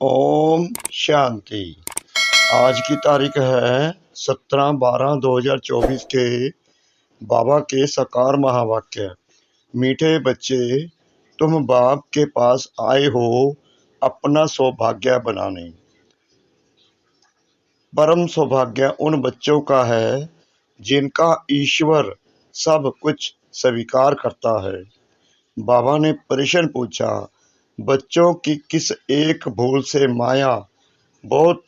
ओम शांति। आज की तारीख है 17/12/2024 के बाबा के साकार महावाक्य। मीठे बच्चे, तुम बाप के पास आए हो अपना सौभाग्य बनाने। परम सौभाग्य उन बच्चों का है जिनका ईश्वर सब कुछ स्वीकार करता है। बाबा ने प्रश्न पूछा, बच्चों की किस एक भूल से माया बहुत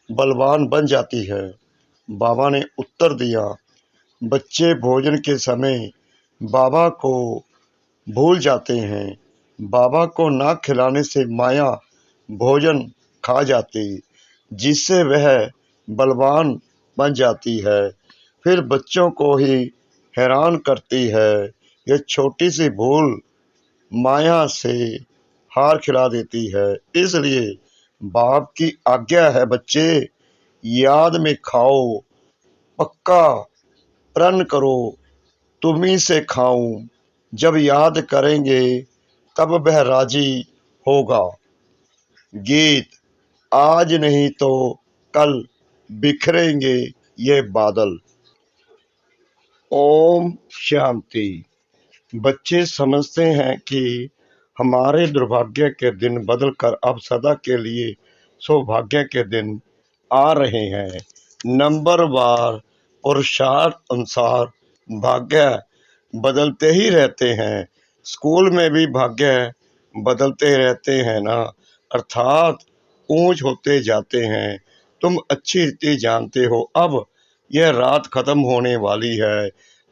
बलवान बन जाती है? बाबा ने उत्तर दिया, बच्चे भोजन के समय बाबा को भूल जाते हैं। बाबा को ना खिलाने से माया भोजन खा जाती, जिससे वह बलवान बन जाती है, फिर बच्चों को ही हैरान करती है। यह छोटी सी भूल माया से हार खिला देती है। इसलिए बाप की आज्ञा है, बच्चे याद में खाओ, पक्का प्रण करो तुम्ही से खाऊं। जब याद करेंगे तब वह राजी होगा। गीत, आज नहीं तो कल बिखरेंगे ये बादल। ओम शांति। बच्चे समझते हैं कि हमारे दुर्भाग्य के दिन बदलकर अब सदा के लिए सौभाग्य के दिन आ रहे हैं। नंबरवार पुरुषार्थ अनुसार भाग्य बदलते ही रहते हैं। स्कूल में भी भाग्य बदलते रहते हैं ना, अर्थात ऊंच होते जाते हैं। तुम अच्छी रीति जानते हो, अब यह रात खत्म होने वाली है।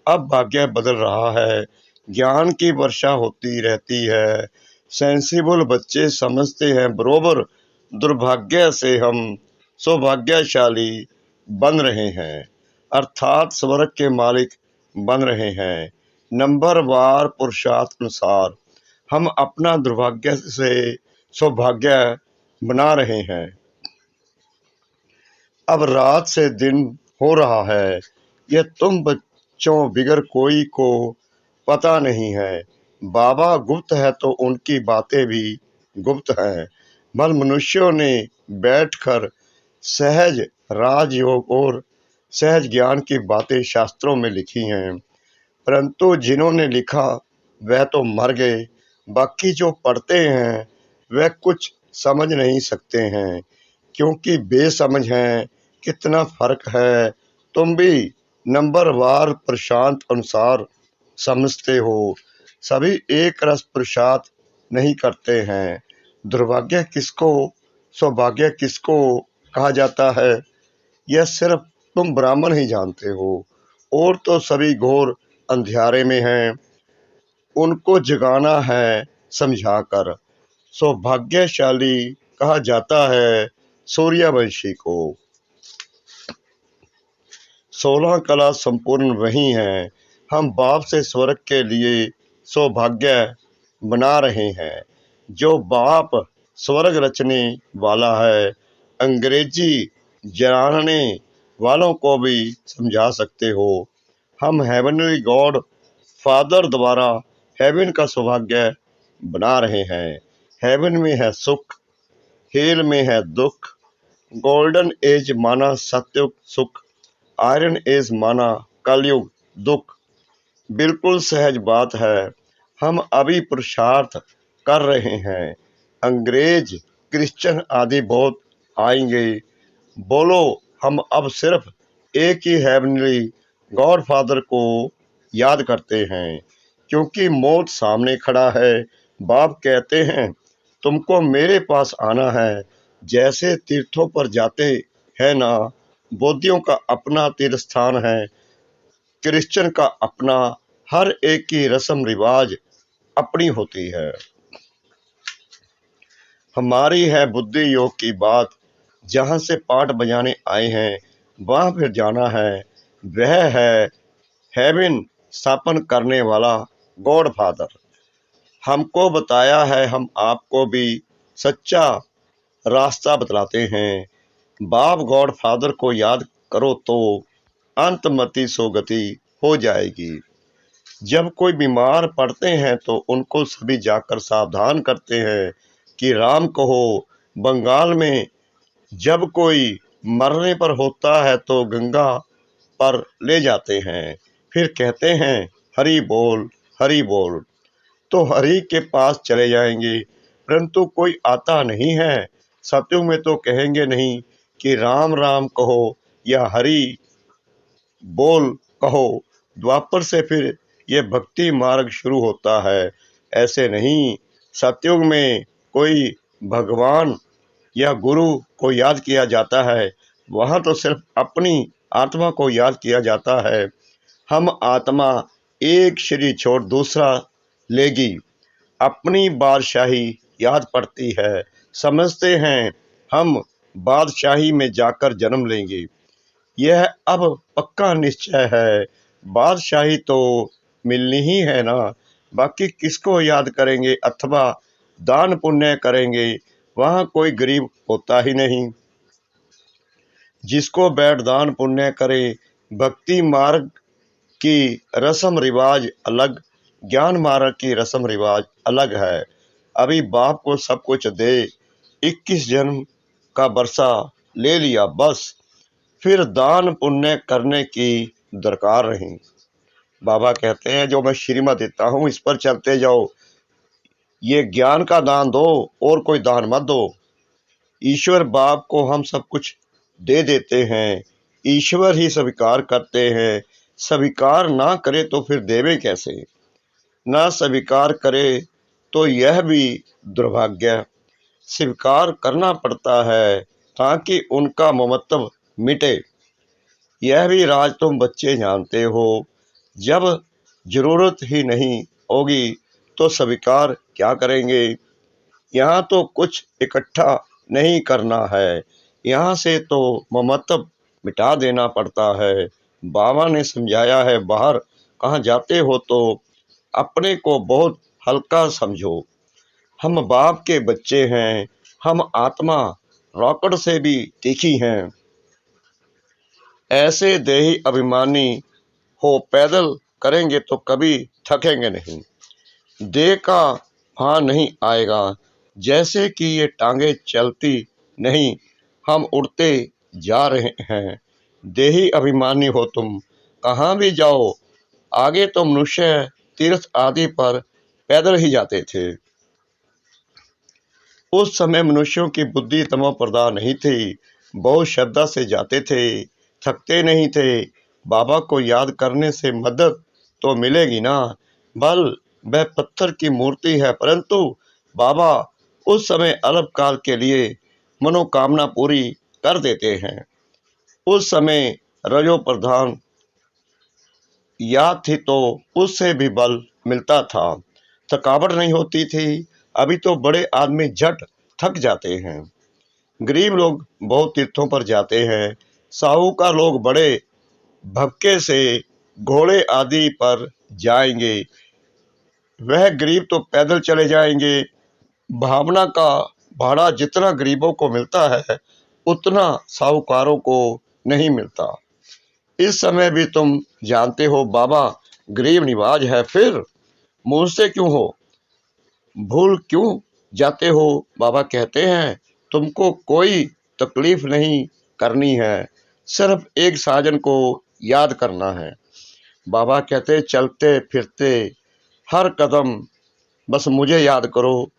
अब भाग्य बदल रहा है, ज्ञान की वर्षा होती रहती है। सेंसिबल बच्चे समझते हैं, बरोबर दुर्भाग्य से हम सौभाग्यशाली बन रहे हैं, अर्थात स्वर्ग के मालिक बन रहे हैं। नंबरवार पुरुषार्थ अनुसार हम अपना दुर्भाग्य से सौभाग्य बना रहे हैं। अब रात से दिन हो रहा है, यह तुम बच्चों बिगर कोई को पता नहीं है। बाबा गुप्त है तो उनकी बातें भी गुप्त हैं। भल मनुष्यों ने बैठकर सहज राजयोग और सहज ज्ञान की बातें शास्त्रों में लिखी हैं, परंतु जिन्होंने लिखा वह तो मर गए। बाकी जो पढ़ते हैं वह कुछ समझ नहीं सकते हैं, क्योंकि बेसमझ हैं। कितना फर्क है, तुम भी नंबरवार प्रशांत अनुसार समझते हो। सभी एक रस पुरुषार्थ नहीं करते हैं। दुर्भाग्य किसको, सौभाग्य किसको कहा जाता है, यह सिर्फ तुम ब्राह्मण ही जानते हो, और तो सभी घोर अंधियारे में हैं। उनको जगाना है समझाकर। सौभाग्यशाली कहा जाता है सूर्यवंशी को। 16 कला संपूर्ण वही हैं। हम बाप से स्वर्ग के लिए सौभाग्य बना रहे हैं। जो बाप स्वर्ग रचने वाला है, अंग्रेजी जानने वालों को भी समझा सकते हो। हम हेवनली गॉड फादर द्वारा हेवन का सौभाग्य बना रहे हैं। हेवन में है सुख, हेल में है दुख। गोल्डन एज माना सत्युग सुख, आयरन एज माना कलयुग दुख। बिल्कुल सहज बात है। हम अभी पुरुषार्थ कर रहे हैं। अंग्रेज, क्रिश्चियन आदि बहुत आएंगे। बोलो, हम अब सिर्फ एक ही हेवनली गॉड फादर को याद करते हैं, क्योंकि मौत सामने खड़ा है। बाप कहते हैं, तुमको मेरे पास आना है। जैसे तीर्थों पर जाते हैं ना, बौद्धियों का अपना तीर्थ स्थान है, क्रिश्चियन का अपना। हर एक की रस्म रिवाज अपनी होती है। हमारी है बुद्धि योग की बात। जहाँ से पाठ बजाने आए हैं वहाँ फिर जाना है। वह है हेवन स्थापन करने वाला गॉड फादर। हमको बताया है, हम आपको भी सच्चा रास्ता बतलाते हैं। बाप गॉड फादर को याद करो तो अंतमति सोगति हो जाएगी। जब कोई बीमार पड़ते हैं तो उनको सभी जाकर सावधान करते हैं कि राम कहो, बंगाल में जब कोई मरने पर होता है तो गंगा पर ले जाते हैं, फिर कहते हैं हरि बोल हरि बोल। तो हरि के पास चले जाएंगे, परंतु कोई आता नहीं है। सतयुग में तो कहेंगे नहीं कि राम राम कहो या हरि बोल कहो। द्वापर से फिर ये भक्ति मार्ग शुरू होता है। ऐसे नहीं, सतयुग में कोई भगवान या गुरु को याद किया जाता है, वहाँ तो सिर्फ अपनी आत्मा को याद किया जाता है। हम आत्मा एक शरीर छोड़ दूसरा लेगी, अपनी बादशाही याद पड़ती है। समझते हैं हम बादशाही में जाकर जन्म लेंगे। यह अब पक्का निश्चय है, बादशाही तो मिलनी ही है ना। बाकी किसको याद करेंगे अथवा दान पुण्य करेंगे, वहाँ कोई गरीब होता ही नहीं। जिसको बैठ दान पुण्य करे। भक्ति मार्ग की रस्म रिवाज अलग, ज्ञान मार्ग की रस्म रिवाज अलग है। अभी बाप को सब कुछ दे, 21 जन्म का बरसा ले लिया बस, फिर दान पुण्य करने की दरकार नहीं। बाबा कहते हैं जो मैं श्रीमत देता हूँ इस पर चलते जाओ, ये ज्ञान का दान दो और कोई दान मत दो। ईश्वर बाप को हम सब कुछ दे देते हैं, ईश्वर ही स्वीकार करते हैं। स्वीकार ना करे तो फिर देवे कैसे, ना स्वीकार करे तो यह भी दुर्भाग्य। स्वीकार करना पड़ता है ताकि उनका ममत्व मिटे। यह भी राज तुम बच्चे जानते हो, जब जरूरत ही नहीं होगी तो स्वीकार क्या करेंगे। यहाँ तो कुछ इकट्ठा नहीं करना है, यहाँ से तो ममत्व मिटा देना पड़ता है। बाबा ने समझाया है, बाहर कहाँ जाते हो तो अपने को बहुत हल्का समझो। हम बाप के बच्चे हैं, हम आत्मा रॉकेट से भी तीखी हैं। ऐसे देही अभिमानी हो पैदल करेंगे तो कभी थकेंगे नहीं, देह का भान नहीं आएगा। जैसे कि ये टांगे चलती नहीं, हम उड़ते जा रहे हैं। देही अभिमानी हो तुम, कहाँ भी जाओ। आगे तो मनुष्य तीर्थ आदि पर पैदल ही जाते थे। उस समय मनुष्यों की बुद्धि तमो प्रधान नहीं थी, बहुत श्रद्धा से जाते थे, थकते नहीं थे। बाबा को याद करने से मदद तो मिलेगी ना। बल वह पत्थर की मूर्ति है, परंतु बाबा उस समय अल्पकाल के लिए मनोकामना पूरी कर देते हैं। उस समय रजो प्रधान याद थी तो उससे भी बल मिलता था, थकावट नहीं होती थी। अभी तो बड़े आदमी झट थक जाते हैं। गरीब लोग बहुत तीर्थों पर जाते हैं, साहूकार लोग बड़े भक्के से घोड़े आदि पर जाएंगे, वह गरीब तो पैदल चले जाएंगे। भावना का भाड़ा जितना गरीबों को मिलता है उतना साहूकारों को नहीं मिलता। इस समय भी तुम जानते हो बाबा गरीब निवाज है, फिर मुझसे क्यों हो, भूल क्यों जाते हो। बाबा कहते हैं तुमको कोई तकलीफ नहीं करनी है, सिर्फ एक साजन को याद करना है। बाबा कहते चलते फिरते हर कदम बस मुझे याद करो,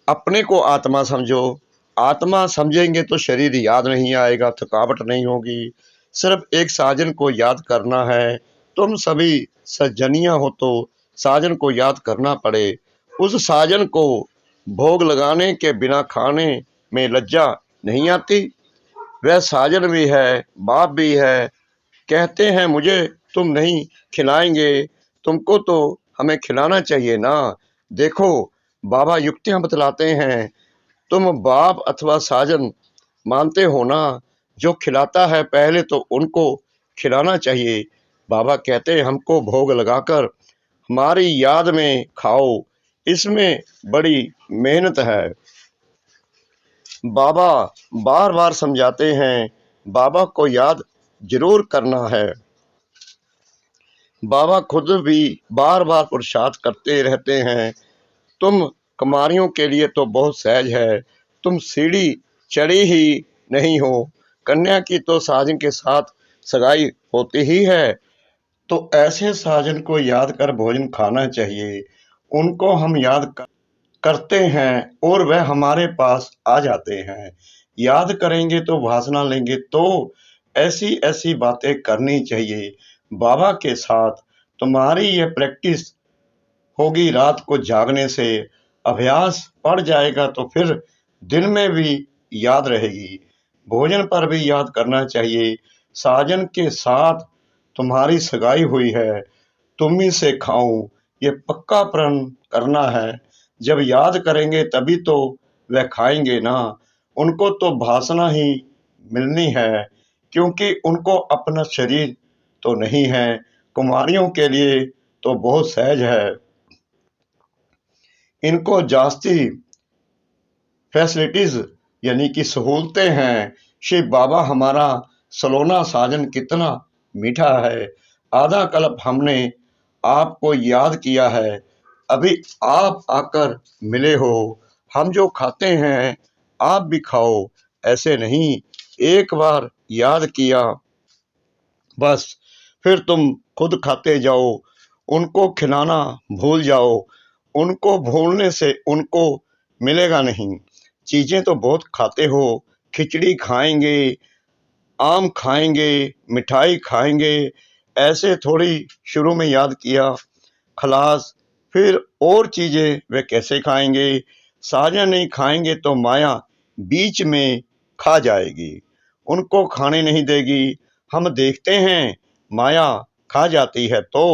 अपने को आत्मा समझो। आत्मा समझेंगे तो शरीर याद नहीं आएगा, थकावट नहीं होगी। सिर्फ एक साजन को याद करना है। तुम सभी सज्जनियां हो तो साजन को याद करना पड़े। उस साजन को भोग लगाने के बिना खाने में लज्जा नहीं आती। वह साजन भी है, बाप भी है। कहते हैं मुझे तुम नहीं खिलाएंगे, तुमको तो हमें खिलाना चाहिए ना। देखो बाबा युक्तियां बतलाते हैं, तुम बाप अथवा साजन मानते हो ना, जो खिलाता है पहले तो उनको खिलाना चाहिए। बाबा कहते हैं हमको भोग लगाकर हमारी याद में खाओ, इसमें बड़ी मेहनत है। बाबा बार बार समझाते हैं, बाबा को याद जरूर करना है। बाबा खुद भी बार बार पुरुषार्थ करते रहते हैं। तुम कुमारियों के लिए तो बहुत सहज है, तुम सीढ़ी चढ़ी ही नहीं हो। कन्या की तो साजन के साथ सगाई होती ही है, तो ऐसे साजन को याद कर भोजन खाना चाहिए। उनको हम याद करते हैं और वह हमारे पास आ जाते हैं। याद करेंगे तो वासना लेंगे, तो ऐसी ऐसी बातें करनी चाहिए। बाबा के साथ तुम्हारी यह प्रैक्टिस होगी, रात को जागने से अभ्यास पड़ जाएगा, तो फिर दिन में भी याद रहेगी। भोजन पर भी याद करना चाहिए। साजन के साथ तुम्हारी सगाई हुई है, तुम ही से खाऊं, ये पक्का प्रण करना है। जब याद करेंगे तभी तो वह खाएंगे ना। उनको तो वासना ही मिलनी है, क्योंकि उनको अपना शरीर तो नहीं है। कुमारियों के लिए तो बहुत सहज है, इनको जास्ती फैसिलिटीज यानी कि सहूलतें हैं। शिव बाबा हमारा सलोना साजन कितना मीठा है। आधा कल्प हमने आपको याद किया है, अभी आप आकर मिले हो। हम जो खाते हैं आप भी खाओ, ऐसे नहीं, एक बार याद किया बस, फिर तुम खुद खाते जाओ। उनको खिलाना भूल जाओ, उनको भूलने से उनको मिलेगा नहीं। चीजें तो बहुत खाते हो, खिचड़ी खाएंगे, आम खाएंगे, मिठाई खाएंगे, ऐसे थोड़ी शुरू में याद किया खलास, फिर और चीजें वे कैसे खाएंगे। साजन नहीं खाएंगे तो माया बीच में खा जाएगी, उनको खाने नहीं देगी। हम देखते हैं माया खा जाती है तो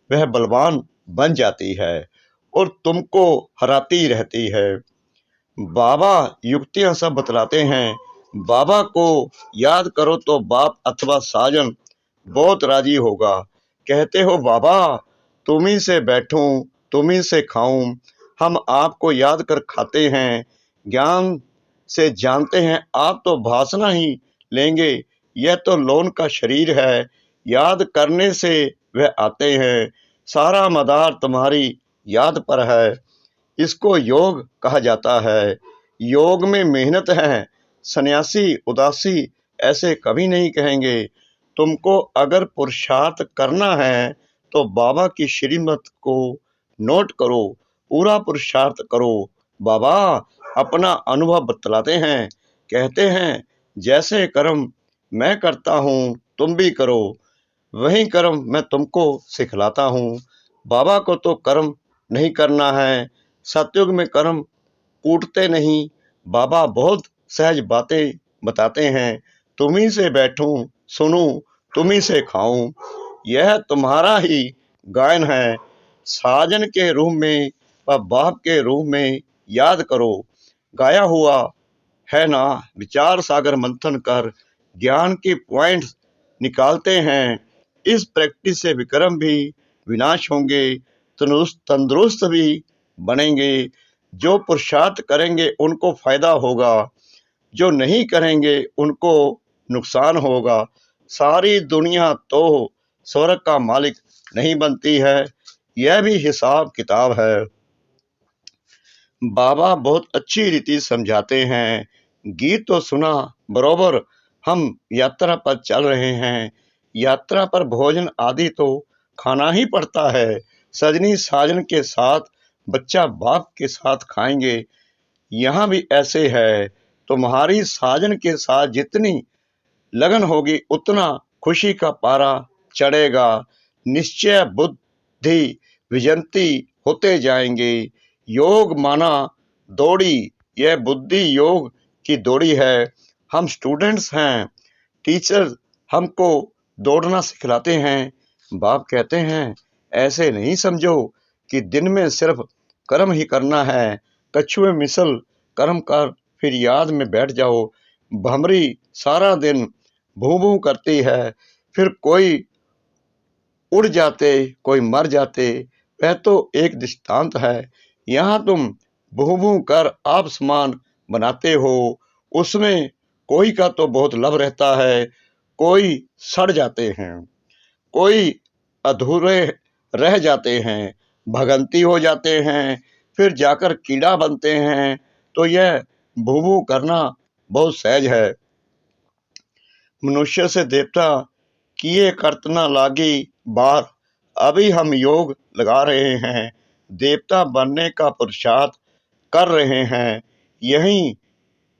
वह बलवान बन जाती है और तुमको हराती रहती है। बाबा युक्तियां सब बतलाते हैं। बाबा को याद करो तो बाप अथवा साजन बहुत राजी होगा। कहते हो बाबा तुम ही से बैठूं, तुम ही से खाऊं। हम आपको याद कर खाते हैं, ज्ञान से जानते हैं आप तो भाषणा ही लेंगे। यह तो लोन का शरीर है, याद करने से वह आते हैं। सारा मदार तुम्हारी याद पर है, इसको योग कहा जाता है। योग में मेहनत है, सन्यासी उदासी ऐसे कभी नहीं कहेंगे। तुमको अगर पुरुषार्थ करना है तो बाबा की श्रीमत को नोट करो, पूरा पुरुषार्थ करो। बाबा अपना अनुभव बतलाते हैं, कहते हैं जैसे कर्म मैं करता हूँ तुम भी करो, वही कर्म मैं तुमको सिखलाता हूँ। बाबा को तो कर्म नहीं करना है, सतयुग में कर्म कूटते नहीं। बाबा बहुत सहज बातें बताते हैं, तुम्ही से बैठूं सुनूं, तुम्ही से खाऊं। यह तुम्हारा ही गायन है, साजन के रूप में व बाप के रूप में याद करो। गाया हुआ है ना, विचार सागर मंथन कर ज्ञान के पॉइंट्स निकालते हैं। इस प्रैक्टिस से विक्रम भी विनाश होंगे, तंदुरुस्त भी बनेंगे। जो पुरुषार्थ करेंगे उनको फायदा होगा, जो नहीं करेंगे उनको नुकसान होगा। सारी दुनिया तो स्वर्ग का मालिक नहीं बनती है, यह भी हिसाब किताब है। बाबा बहुत अच्छी रीति समझाते हैं। गीत तो सुना बरोबर, हम यात्रा पर चल रहे हैं। यात्रा पर भोजन आदि तो खाना ही पड़ता है। सजनी साजन के साथ, बच्चा बाप के साथ खाएंगे। यहाँ भी ऐसे है, तुम्हारी साजन के साथ जितनी लगन होगी उतना खुशी का पारा चढ़ेगा। निश्चय बुद्धि विजंती होते जाएंगे। योग माना दौड़ी, यह बुद्धि योग की दौड़ी है। हम स्टूडेंट्स हैं, टीचर हमको दौड़ना सिखलाते हैं। बाप कहते हैं ऐसे नहीं समझो कि दिन में सिर्फ कर्म ही करना है। कछुए मिसल कर्म कर फिर याद में बैठ जाओ। भमरी सारा दिन भूं भूं करती है, फिर कोई उड़ जाते कोई मर जाते, वह तो एक दृष्टांत है। यहाँ तुम भूं भूं कर आप समान बनाते हो, उसमें कोई का तो बहुत लाभ रहता है, कोई सड़ जाते हैं, कोई अधूरे रह जाते हैं, भगंती हो जाते हैं, फिर जाकर कीड़ा बनते हैं। तो यह भू भू करना बहुत सहज है। मनुष्य से देवता किए करतना लागी बार, अभी हम योग लगा रहे हैं, देवता बनने का पुरुषार्थ कर रहे हैं। यही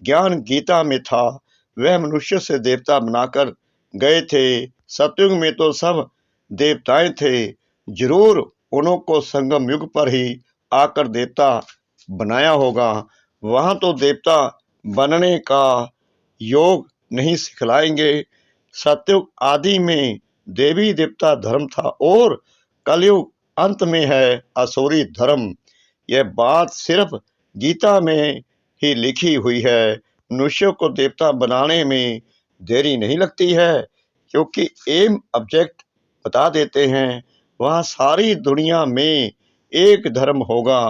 ज्ञान गीता में था। वह मनुष्य से देवता बनाकर गए थे। सतयुग में तो सब देवताएं थे, जरूर उनको संगम युग पर ही आकर देवता बनाया होगा। वहां तो देवता बनने का योग नहीं सिखलाएंगे। सतयुग आदि में देवी देवता धर्म था और कलयुग अंत में है असुरी धर्म। यह बात सिर्फ गीता में ही लिखी हुई है। मनुष्य को देवता बनाने में देरी नहीं लगती है, क्योंकि एम ऑब्जेक्ट बता देते हैं। वहाँ सारी दुनिया में एक धर्म होगा।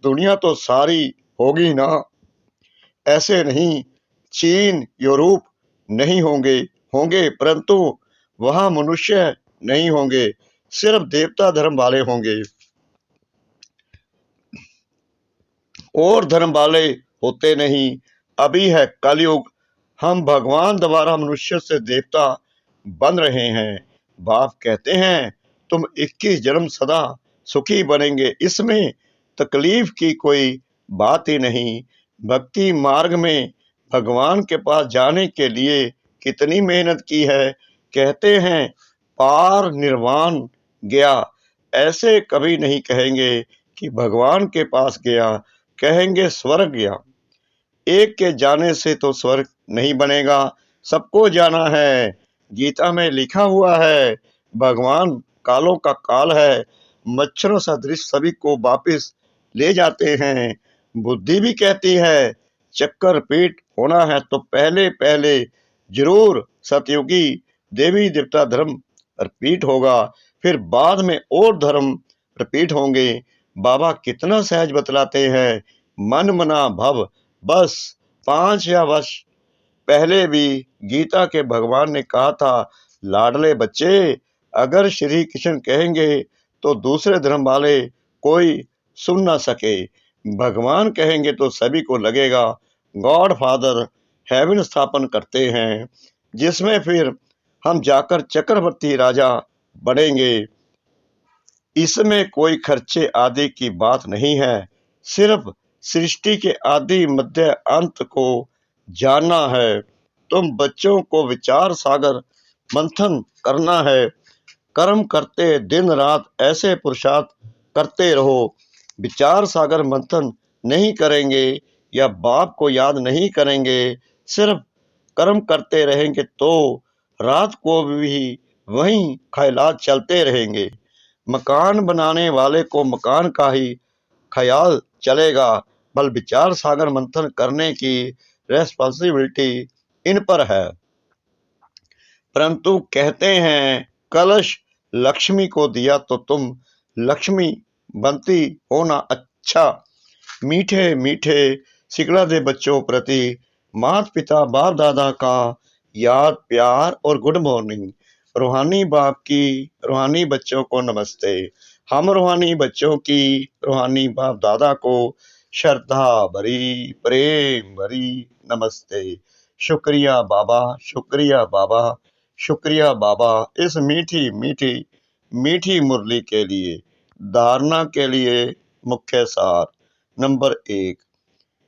दुनिया तो सारी होगी ना, ऐसे नहीं चीन यूरोप नहीं होंगे परंतु वहाँ मनुष्य नहीं होंगे, सिर्फ देवता धर्म वाले होंगे और धर्म वाले होते नहीं। अभी है कलयुग, हम भगवान द्वारा मनुष्य से देवता बन रहे हैं। बाप कहते हैं तुम 21 जन्म सदा सुखी बनेंगे, इसमें तकलीफ की कोई बात ही नहीं। भक्ति मार्ग में भगवान के पास जाने के लिए कितनी मेहनत की है। कहते हैं पार निर्वाण गया, ऐसे कभी नहीं कहेंगे कि भगवान के पास गया, कहेंगे स्वर्ग गया। एक के जाने से तो स्वर्ग नहीं बनेगा, सबको जाना है। गीता में लिखा हुआ है भगवान कालों का काल है, मच्छरों सदृश सभी को वापिस ले जाते हैं। बुद्धि भी कहती है चक्कर पीठ होना है तो पहले पहले जरूर सतयुगी देवी देवता धर्म रिपीट होगा, फिर बाद में और धर्म रिपीट होंगे। बाबा कितना सहज बतलाते हैं, मन मना भव। बस 5 या वर्ष पहले भी गीता के भगवान ने कहा था लाडले बच्चे, अगर श्री कृष्ण कहेंगे तो दूसरे धर्म वाले कोई सुन ना सके, भगवान कहेंगे तो सभी को लगेगा गॉड फादर हेवन स्थापन करते हैं, जिसमें फिर हम जाकर चक्रवर्ती राजा बनेंगे। इसमें कोई खर्चे आदि की बात नहीं है, सिर्फ सृष्टि के आदि मध्य अंत को जानना है। तुम बच्चों को विचार सागर मंथन करना है। कर्म करते दिन रात ऐसे पुरुषार्थ करते रहो। विचार सागर मंथन नहीं करेंगे या बाप को याद नहीं करेंगे, सिर्फ कर्म करते रहेंगे तो रात को भी वहीं ख्यालात चलते रहेंगे। मकान बनाने वाले को मकान का ही ख्याल चलेगा, बल विचार सागर मंथन करने की रेस्पॉन्सिबिलिटी इन पर है। परंतु कहते हैं कलश लक्ष्मी को दिया तो तुम लक्ष्मी बनती हो ना। अच्छा मीठे मीठे सिकड़ा दे बच्चों प्रति माता पिता बाप दादा का याद प्यार और गुड मॉर्निंग। रूहानी बाप की रूहानी बच्चों को नमस्ते। हम रूहानी बच्चों की रूहानी बाप दादा को श्रद्धा भरी प्रेम भरी नमस्ते। शुक्रिया बाबा, शुक्रिया बाबा, शुक्रिया बाबा इस मीठी मीठी मीठी मुरली के लिए। धारणा के लिए मुख्य सार। नंबर 1,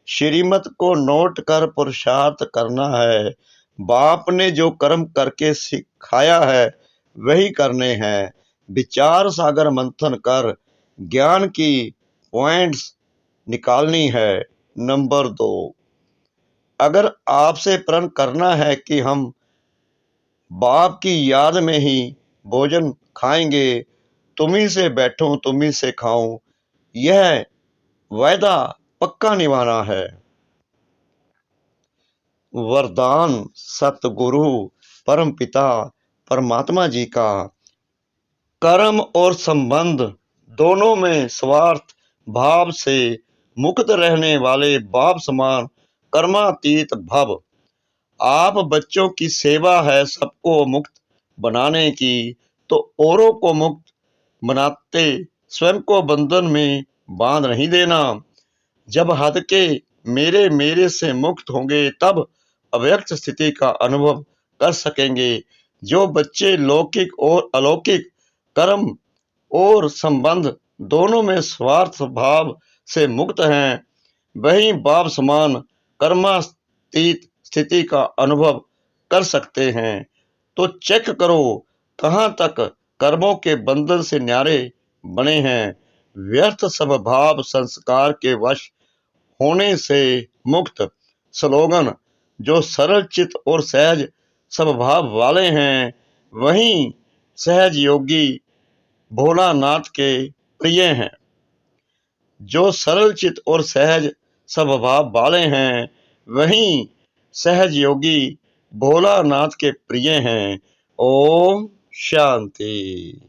श्रीमत को नोट कर पुरुषार्थ करना है। बाप ने जो कर्म करके सिखाया है वही करने हैं। विचार सागर मंथन कर ज्ञान की पॉइंट्स निकालनी है। नंबर 2, अगर आपसे प्रण करना है कि हम बाप की याद में ही भोजन खाएंगे, तुम्ही से बैठूं तुम्ही से खाऊं, यह वायदा पक्का निभाना है। वरदान सतगुरु परम पिता परमात्मा जी का। कर्म और संबंध दोनों में स्वार्थ भाव से मुक्त रहने वाले बाप समान कर्मातीत भव। आप बच्चों की सेवा है सबको मुक्त बनाने की, तो औरों को मुक्त बनाते स्वयं को बंधन में बांध नहीं देना। जब हद के मेरे मेरे से मुक्त होंगे तब अव्यक्त स्थिति का अनुभव कर सकेंगे। जो बच्चे लौकिक और अलौकिक कर्म और संबंध दोनों में स्वार्थ भाव से मुक्त हैं, वही बाप समान कर्मातीत स्थिति का अनुभव कर सकते हैं। तो चेक करो कहाँ तक कर्मों के बंधन से न्यारे बने हैं। व्यर्थ सब भाव संस्कार के वश होने से मुक्त स्लोगन जो सरल चित और सहज स्वभाव वाले हैं, वही सहज योगी भोलानाथ के प्रिय हैं। जो सरल चित और सहज स्वभाव वाले हैं, वही सहज योगी भोलानाथ के प्रिय हैं। ओम शांति।